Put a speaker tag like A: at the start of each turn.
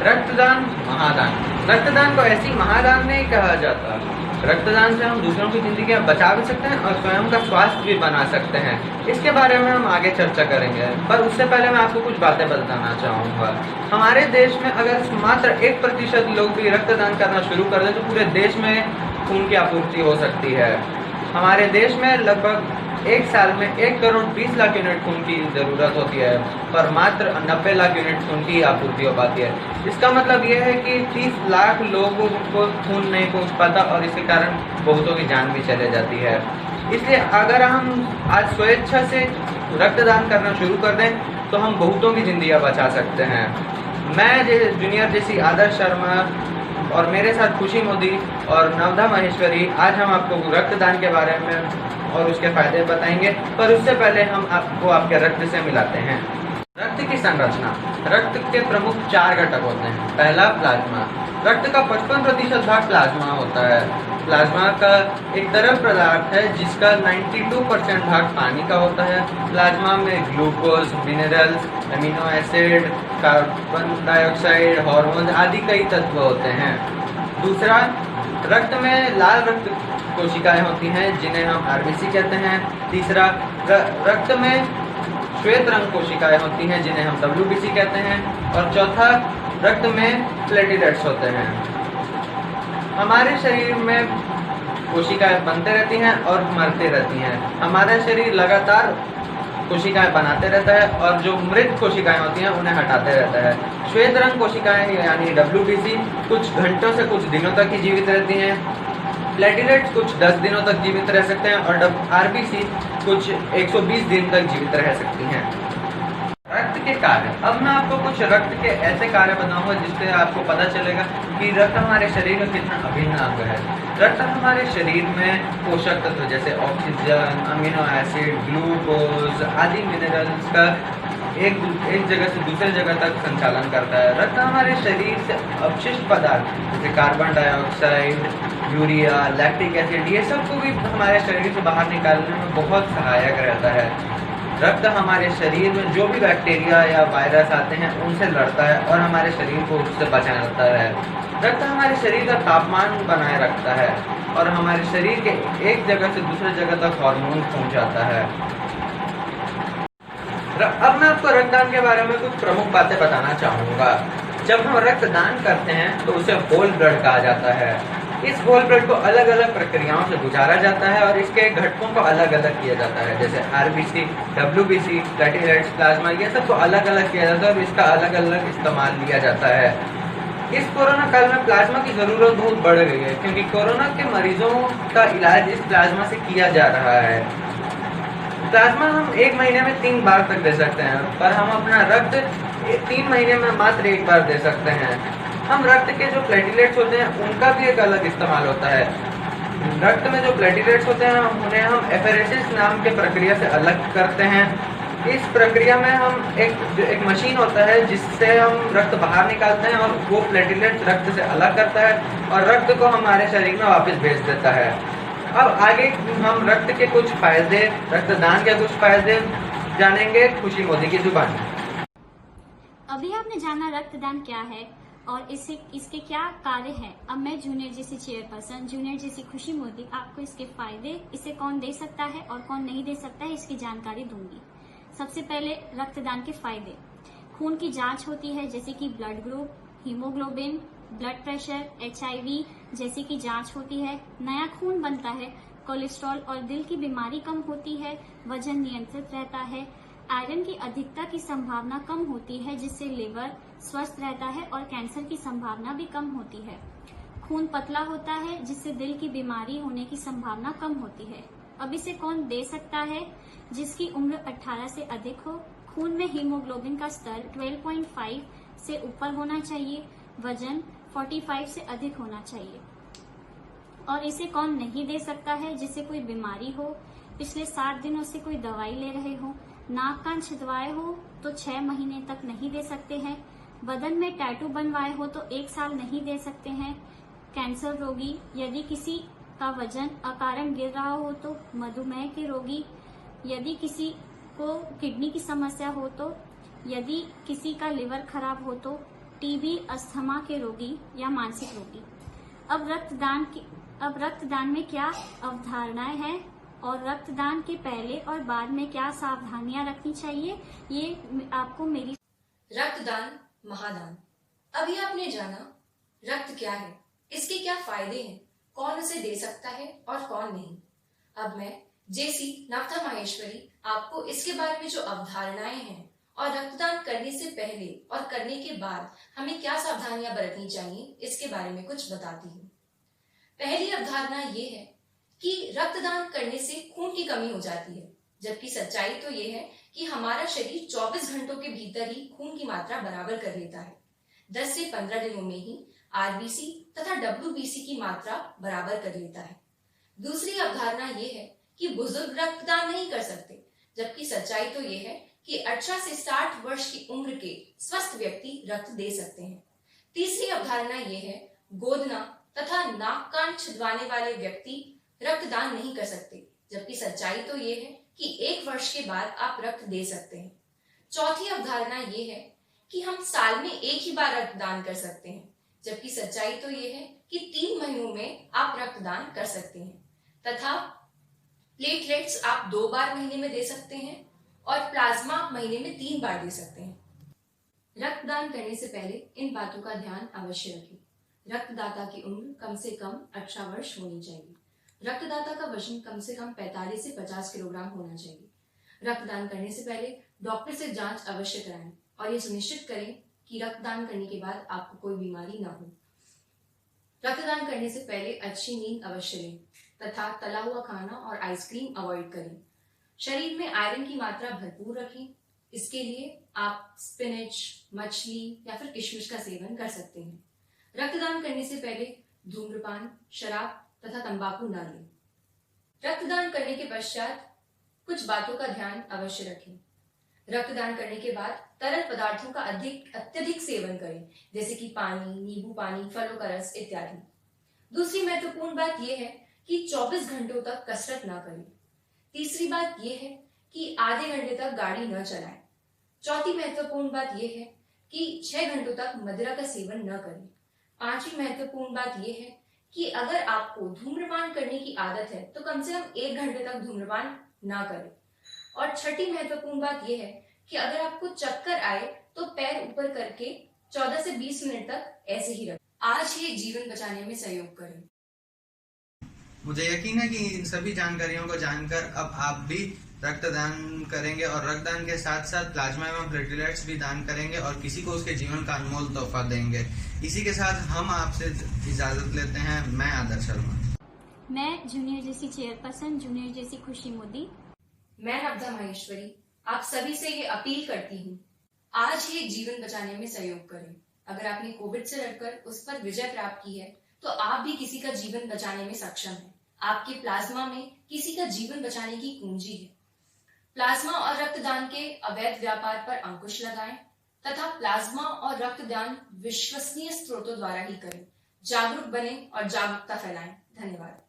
A: रक्तदान महादान। रक्तदान को ऐसी महादान नहीं कहा जाता। रक्तदान से हम दूसरों की जिंदगी बचा भी सकते हैं और स्वयं का स्वास्थ्य भी बना सकते हैं। इसके बारे में हम आगे चर्चा करेंगे, पर उससे पहले मैं आपको कुछ बातें बताना चाहूँगा। हमारे देश में अगर मात्र 1% लोग भी रक्तदान करना शुरू कर दें तो पूरे देश में खून की आपूर्ति हो सकती है। हमारे देश में लगभग एक साल में 1 करोड़ 20 लाख यूनिट खून की जरूरत होती है, पर मात्र 90 लाख यूनिट खून की आपूर्ति हो पाती है। इसका मतलब यह है कि 30 लाख लोगों को खून नहीं पहुंच पाता और इसके कारण बहुतों की जान भी चले जाती है। इसलिए अगर हम आज स्वेच्छा से रक्तदान करना शुरू कर दें तो हम बहुतों की जिंदगियां बचा सकते हैं। मैं जूनियर जैसी आदर्श शर्मा और मेरे साथ खुशी मोदी और नवधा महेश्वरी आज हम आपको रक्तदान के बारे में और उसके फायदे बताएंगे, पर उससे पहले हम आपको आपके रक्त से मिलाते हैं। रक्त की संरचना। रक्त के प्रमुख 4 घटक होते हैं। पहला, प्लाज्मा। रक्त का 55% भाग प्लाज्मा होता है। प्लाज्मा का एक तरल पदार्थ है जिसका 92% भाग पानी का होता है। प्लाज्मा में glucose, minerals, amino acid, carbon dioxide, hormone आदि कई तत्व होते हैं। दूसरा, रक्त में लाल रक्त कोशिकाएं होती हैं जिन्हें हम आरबीसी कहते हैं। तीसरा, रक्त में श्वेत रंग कोशिकाएं होती हैं जिन्हें हम डब्ल्यूबीसी कहते हैं। और चौथा, रक्त में प्लेटलेट्स होते हैं। हमारे शरीर में कोशिकाएं बनते रहती हैं और मरते रहती हैं। हमारा शरीर लगातार कोशिकाएं बनाते रहता है और जो मृत कोशिकाएं होती हैं उन्हें हटाते रहता है। श्वेत रंग कोशिकाएं यानी डब्ल्यूबीसी कुछ घंटों से कुछ दिनों तक ही जीवित रहती हैं। प्लेटलेट्स कुछ 10 दिनों तक जीवित रह सकते हैं और आरबीसी कुछ 120 दिन तक जीवित रह सकती हैं। रक्त के कार्य। अब मैं आपको कुछ रक्त के ऐसे कार्य बताऊंगा जिससे आपको पता चलेगा कि रक्त हमारे शरीर का कितना अभिन्न अंग है। रक्त हमारे शरीर में पोषक तत्व जैसे ऑक्सीजन, अमीनो एसिड, ग्लूकोज आदि मिनरल्स का एक जगह से दूसरे जगह तक संचालन करता है। रक्त हमारे शरीर से अपशिष्ट पदार्थ जैसे carbon dioxide, urea, lactic acid ये सब को भी हमारे शरीर से बाहर निकालने में बहुत सहायक रहता है। रक्त हमारे शरीर में जो भी बैक्टीरिया या वायरस आते हैं उनसे लड़ता है और हमारे शरीर को उससे बचाता है। रक्त हमारे शरीर का तापमान बनाए रखता है और हमारे शरीर के एक जगह से दूसरे जगह तक हार्मोन पहुंचाता है। अब मैं आपको रक्तदान के बारे में कुछ प्रमुख बातें बताना चाहूँगा। जब हम रक्तदान करते हैं तो उसे होल ब्लड कहा जाता है। इस होल ब्लड को अलग अलग प्रक्रियाओं से गुजारा जाता है और इसके घटकों को अलग अलग किया जाता है जैसे आरबीसी, डब्ल्यूबीसी, प्लेटलेट्स, प्लाज्मा ये सब को अलग अलग किया जाता है और इसका अलग अलग इस्तेमाल लिया जाता है। इस कोरोना काल में प्लाज्मा की ज़रूरत बहुत बढ़ गई है क्योंकि कोरोना के मरीजों का इलाज इस प्लाज्मा से किया जा रहा है। प्लाज्मा हम 1 महीने में 3 बार तक दे सकते हैं, पर हम अपना रक्त 3 महीने में मात्र 1 बार दे सकते हैं। हम रक्त के जो प्लेटलेट्स होते हैं उनका भी एक अलग इस्तेमाल होता है। रक्त में जो प्लेटलेट्स होते हैं उन्हें हम एफेरेसिस नाम के प्रक्रिया से अलग करते हैं। इस प्रक्रिया में हम एक मशीन होता है जिससे हम रक्त बाहर निकालते हैं और वो प्लेटलेट्स रक्त से अलग करता है और रक्त को हमारे शरीर में वापस भेज देता है। अब आगे हम रक्त के कुछ फायदे, रक्तदान के कुछ फायदे जानेंगे खुशी मोदी की जुबान में।
B: अभी आपने जाना रक्तदान क्या है और इसके क्या कार्य हैं। अब मैं जूनियर जैसी चेयरपर्सन, जूनियर जैसी खुशी मोदी आपको इसके फायदे, इसे कौन दे सकता है और कौन नहीं दे सकता है इसकी जानकारी दूंगी। सबसे पहले रक्तदान के फायदे। खून की जांच होती है जैसे कि blood group, haemoglobin, blood pressure, HIV जैसे की जांच होती है। नया खून बनता है, कोलेस्ट्रॉल और दिल की बीमारी कम होती है, वजन नियंत्रित रहता है, आयरन की अधिकता की संभावना कम होती है जिससे लिवर स्वस्थ रहता है और कैंसर की संभावना भी कम होती है। खून पतला होता है जिससे दिल की बीमारी होने की संभावना कम होती है। अब इसे कौन दे सकता है? जिसकी उम्र 18 से अधिक हो, खून में हीमोग्लोबिन का स्तर 12.5 से ऊपर होना चाहिए, वजन 45 से अधिक होना चाहिए। और इसे कौन नहीं दे सकता है? जिसे कोई बीमारी हो, पिछले 7 दिनों से कोई दवाई ले रहे हो, नाक कान छिदवाए हो तो 6 महीने तक नहीं दे सकते हैं, बदन में टैटू बनवाए हो तो 1 साल नहीं दे सकते हैं, कैंसर रोगी, यदि किसी का वजन अकारण गिर रहा हो तो, मधुमेह के रोगी, यदि किसी को किडनी की समस्या हो तो, यदि किसी का लिवर खराब हो तो, टीबी, अस्थमा के रोगी या मानसिक रोगी। अब रक्तदान में क्या अवधारणाएं हैं और रक्तदान के पहले और बाद में क्या सावधानियां रखनी चाहिए, ये आपको मेरी।
C: रक्तदान महादान। अभी आपने जाना रक्त क्या है, इसके क्या फायदे हैं, कौन उसे दे सकता है और कौन नहीं। अब मैं जेसी नवथा माहेश्वरी आपको इसके बारे में जो अवधारणाएं हैं और रक्तदान करने से पहले और करने के बाद हमें क्या सावधानियां बरतनी चाहिए, इसके बारे में कुछ बताती हूँ। पहली अवधारणा ये है कि रक्तदान करने से खून की कमी हो जाती है, जबकि सच्चाई तो ये है कि हमारा शरीर 24 घंटों के भीतर ही खून की मात्रा बराबर कर लेता है। 10 से 15 दिनों में ही आरबीसी तथा डब्ल्यूबीसी की मात्रा बराबर कर लेता है। दूसरी अवधारणा ये है कि बुजुर्ग रक्तदान नहीं कर सकते, जबकि सच्चाई तो ये है कि 18 से 60 वर्ष की उम्र के स्वस्थ व्यक्ति रक्त दे सकते हैं। तीसरी अवधारणा ये है गोदना तथा नाक कान छिदवाने वाले व्यक्ति रक्तदान नहीं कर सकते, जबकि सच्चाई तो ये है कि 1 वर्ष के बाद आप रक्त दे सकते हैं। चौथी अवधारणा ये है कि हम साल में 1 ही बार रक्तदान कर सकते हैं, जबकि सच्चाई तो ये है कि 3 महीनों में आप रक्तदान कर सकते हैं तथा प्लेटलेट्स आप 2 बार महीने में दे सकते हैं और प्लाज्मा महीने में 3 बार दे सकते हैं। रक्तदान करने से पहले इन बातों का ध्यान अवश्य रखें। रक्तदाता की उम्र कम से कम 18 वर्ष होनी चाहिए। रक्तदाता का वजन कम से कम 45 से 50 किलोग्राम होना चाहिए। रक्तदान करने से पहले डॉक्टर से जांच अवश्य कराएं और ये सुनिश्चित करें कि रक्तदान करने के बाद आपको कोई बीमारी ना हो। रक्तदान करने से पहले अच्छी नींद अवश्य लें तथा तला हुआ खाना और आइसक्रीम अवॉइड करें। शरीर में आयरन की मात्रा भरपूर रखें। इसके लिए आप स्पिनच, मछली या फिर किशमिश का सेवन कर सकते हैं। रक्तदान करने से पहले धूम्रपान, शराब तथा तंबाकू न लें। रक्तदान करने के पश्चात कुछ बातों का ध्यान अवश्य रखें। रक्तदान करने के बाद तरल पदार्थों का अत्यधिक सेवन करें, जैसे कि पानी, नींबू पानी, फलों का रस इत्यादि। दूसरी महत्वपूर्ण बात यह है कि 24 घंटों तक कसरत ना करें। तीसरी बात यह है कि आधे घंटे तक गाड़ी न चलाएं। चौथी महत्वपूर्ण बात यह है कि 6 घंटों तक मदिरा का सेवन न करें। पांचवी महत्वपूर्ण बात यह है कि अगर आपको धूम्रपान करने की आदत है तो कम से कम 1 घंटे तक धूम्रपान ना करें। और छठी महत्वपूर्ण बात यह है कि अगर आपको चक्कर आए तो पैर ऊपर करके 14 से 20 मिनट तक ऐसे ही रखें। आज ही जीवन बचाने में सहयोग करें।
A: मुझे यकीन है कि इन सभी जानकारियों को जानकर अब आप भी रक्तदान करेंगे और रक्तदान के साथ साथ प्लाज्मा एवं प्लेटलेट्स भी दान करेंगे और किसी को उसके जीवन का अनमोल तोहफा देंगे। इसी के साथ हम आपसे इजाजत लेते हैं। मैं आदर्श शर्मा।
B: मैं जूनियर जेसी चेयरपर्सन जूनियर जेसी खुशी मोदी।
C: मैं नवथा माहेश्वरी आप सभी से ये अपील करती हूँ, आज ही जीवन बचाने में सहयोग करें। अगर आपने कोविड से लड़कर उस पर विजय प्राप्त की है तो आप भी किसी का जीवन बचाने में सक्षम हैं। आपके प्लाज्मा में किसी का जीवन बचाने की कुंजी है। प्लाज्मा और रक्तदान के अवैध व्यापार पर अंकुश लगाएं तथा प्लाज्मा और रक्तदान विश्वसनीय स्रोतों द्वारा ही करें। जागरूक बनें और जागरूकता फैलाएं। धन्यवाद।